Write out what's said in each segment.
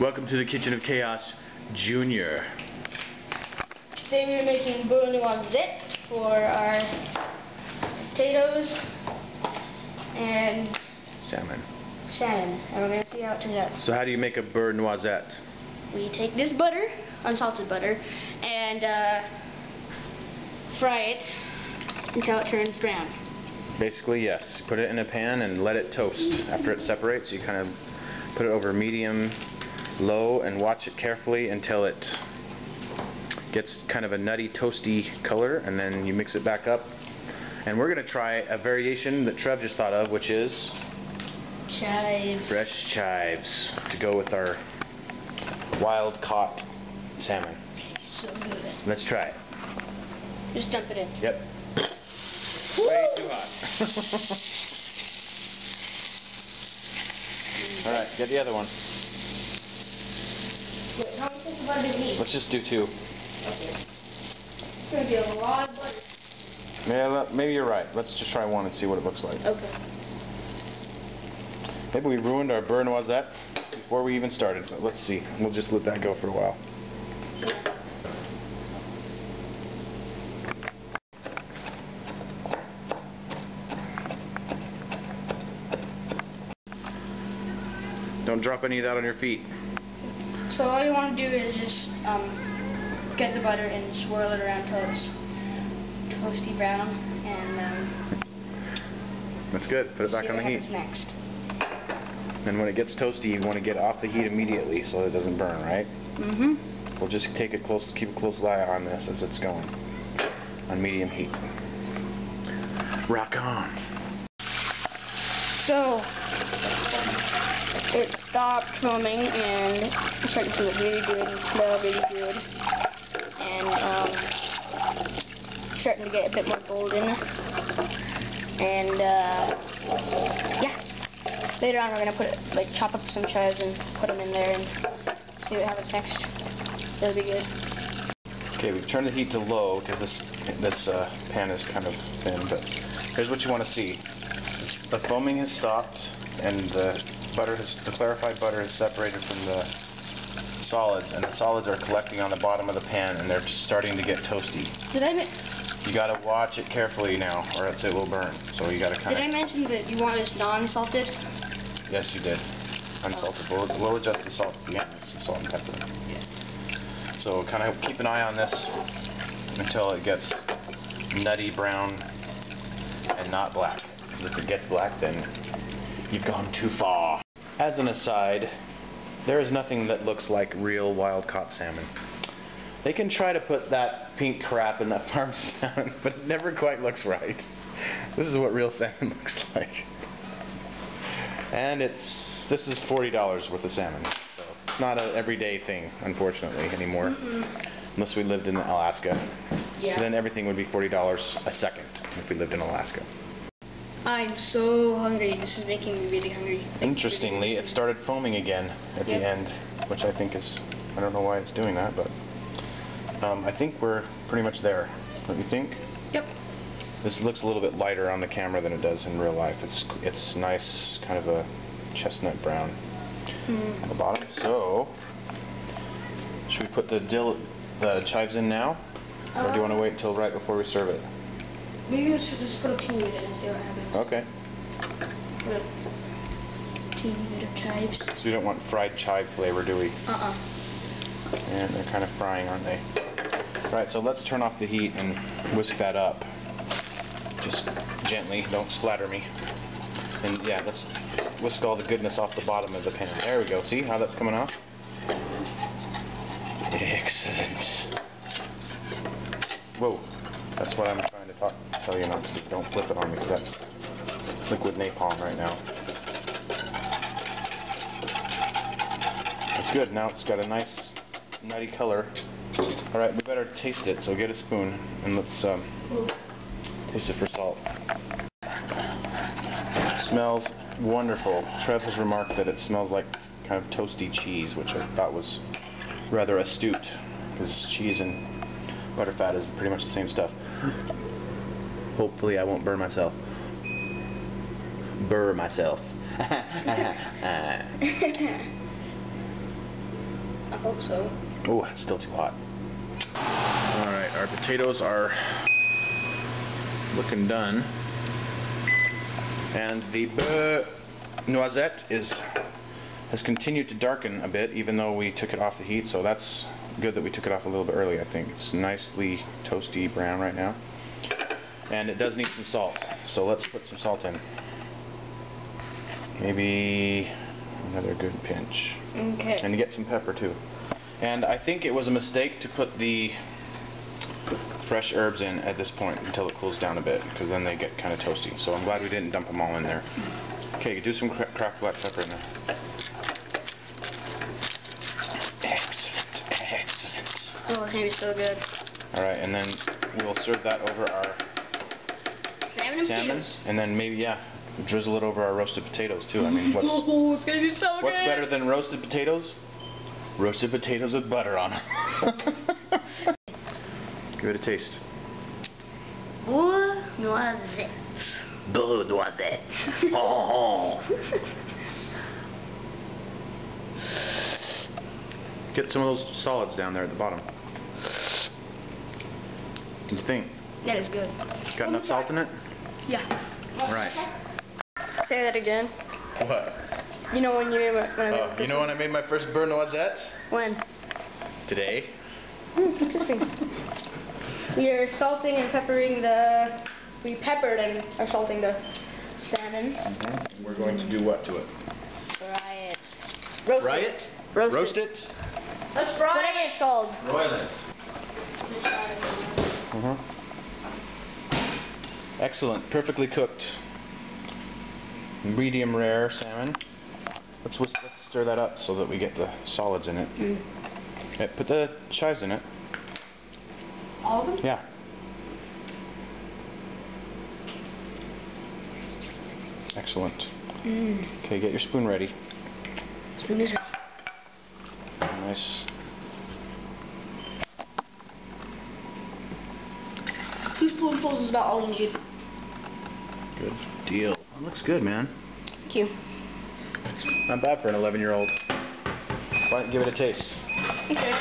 Welcome to the Kitchen of Chaos, Junior. Today we're making beurre noisette for our potatoes and salmon. And we're going to see how it turns out. So how do you make a beurre noisette? We take this butter, unsalted butter, and fry it until it turns brown. Basically, yes. Put it in a pan and let it toast. After it separates, you kind of put it over medium, low, and watch it carefully until it gets kind of a nutty, toasty color, and then you mix it back up. And we're going to try a variation that Trev just thought of, which is chives. Fresh chives to go with our wild-caught salmon. So good. Let's try it. Just dump it in. Yep. Way too hot. Alright, get the other one. Wait, how much is the butter need? Let's just do two. Okay. It's going to be a lot of butter. Yeah, maybe you're right. Let's just try one and see what it looks like. Okay. Maybe we ruined our beurre noisette before we even started, but let's see. We'll just let that go for a while. Don't drop any of that on your feet. So all you want to do is just get the butter and swirl it around until it's toasty brown, and that's good. Put it back on the heat. See what happens next. And when it gets toasty, you want to get off the heat immediately so it doesn't burn, right? Mm-hmm. We'll just keep a close eye on this as it's going on medium heat. Rock on. So it stopped foaming and it's starting to look really good and smell really good, and starting to get a bit more golden. And yeah, later on we're gonna chop up some chives and put them in there and see what happens next. That'll be good. Okay, we've turned the heat to low because this pan is kind of thin, but here's what you want to see. The foaming has stopped, and the clarified butter has separated from the solids, and the solids are collecting on the bottom of the pan, and they're starting to get toasty. You gotta watch it carefully now, or else it will burn. So you gotta kind of. Did I mention that you want this non-salted? Yes, you did. Unsalted. We'll adjust the salt at the end with some salt and pepper. Yeah. So kind of keep an eye on this until it gets nutty brown and not black. If it gets black, then you've gone too far. As an aside, there is nothing that looks like real wild-caught salmon. They can try to put that pink crap in that farm salmon, but it never quite looks right. This is what real salmon looks like. And this is $40 worth of salmon. So it's not an everyday thing, unfortunately, anymore. Unless we lived in Alaska. Yeah. Then everything would be $40 a second if we lived in Alaska. I'm so hungry. This is making me really hungry. Interestingly, it started foaming again at the end, which I think is, I don't know why it's doing that, but I think we're pretty much there. Don't you think? Yep. This looks a little bit lighter on the camera than it does in real life. It's nice, kind of a chestnut brown on the bottom. So, should we put the chives in now, or do you want to wait until right before we serve it? Maybe we should just put a teeny bit in and see what happens. Okay. Put a teeny bit of chives. So we don't want fried chive flavor, do we? And they're kind of frying, aren't they? Alright, so let's turn off the heat and whisk that up. Just gently, don't splatter me. And yeah, let's whisk all the goodness off the bottom of the pan. There we go. See how that's coming off? Excellent. Whoa. That's what I'm trying to tell you not to do. Don't flip it on me, because that's liquid napalm right now. It's good. Now it's got a nice nutty color. Alright, we better taste it, so get a spoon and let's taste it for salt. It smells wonderful. Trev has remarked that it smells like kind of toasty cheese, which I thought was rather astute, because cheese and butterfat is pretty much the same stuff. Hopefully I won't burn myself. Burr myself. I hope so. Oh, it's still too hot. Alright, our potatoes are looking done. And the beurre noisette has continued to darken a bit, even though we took it off the heat, so that's good that we took it off a little bit early, I think. It's nicely toasty brown right now. And it does need some salt, so let's put some salt in. Maybe another good pinch. Okay. And you get some pepper too. And I think it was a mistake to put the fresh herbs in at this point until it cools down a bit, because then they get kind of toasty. So I'm glad we didn't dump them all in there. Okay, do some cracked black pepper in there. Excellent, excellent. Oh, it's gonna be so good. Alright, and then we'll serve that over our salmon, and then maybe, yeah, drizzle it over our roasted potatoes too. I mean, it's gonna be so good. What's better than roasted potatoes? Roasted potatoes with butter on them. Give it a taste. Beurre noisette. Beurre noisette. Oh. Get some of those solids down there at the bottom. What do you think? That is good. Got enough salt in it? Yeah. Alright. Say that again. What? You know when you made You know when I made my first beurre noisette? When? Today. Interesting. We are salting and peppering we peppered and are salting the salmon. And we're going to do what to it? Fry it. Roast Fry it. it? Roast it. Let's fry whatever it's called. Broil it. Excellent. Perfectly cooked. Medium rare salmon. Let's stir that up so that we get the solids in it. Okay, put the chives in it. All of them? Yeah. Excellent. Okay, get your spoon ready. Spoon is ready. Nice. 2 spoonfuls is about all you need. Good deal. That looks good, man. Thank you. Not bad for an 11-year-old. Why don't you give it a taste? Okay.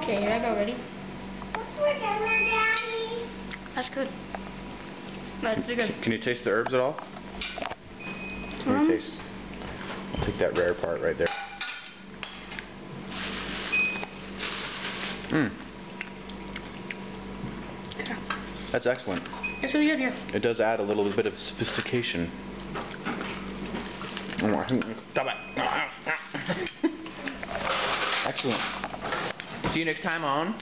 Okay, here I go. Ready? That's good. That's good. Can you taste the herbs at all? Can you taste? I'll take that rare part right there. That's excellent. It's really good here. It does add a little bit of sophistication. Stop it. Excellent. See you next time on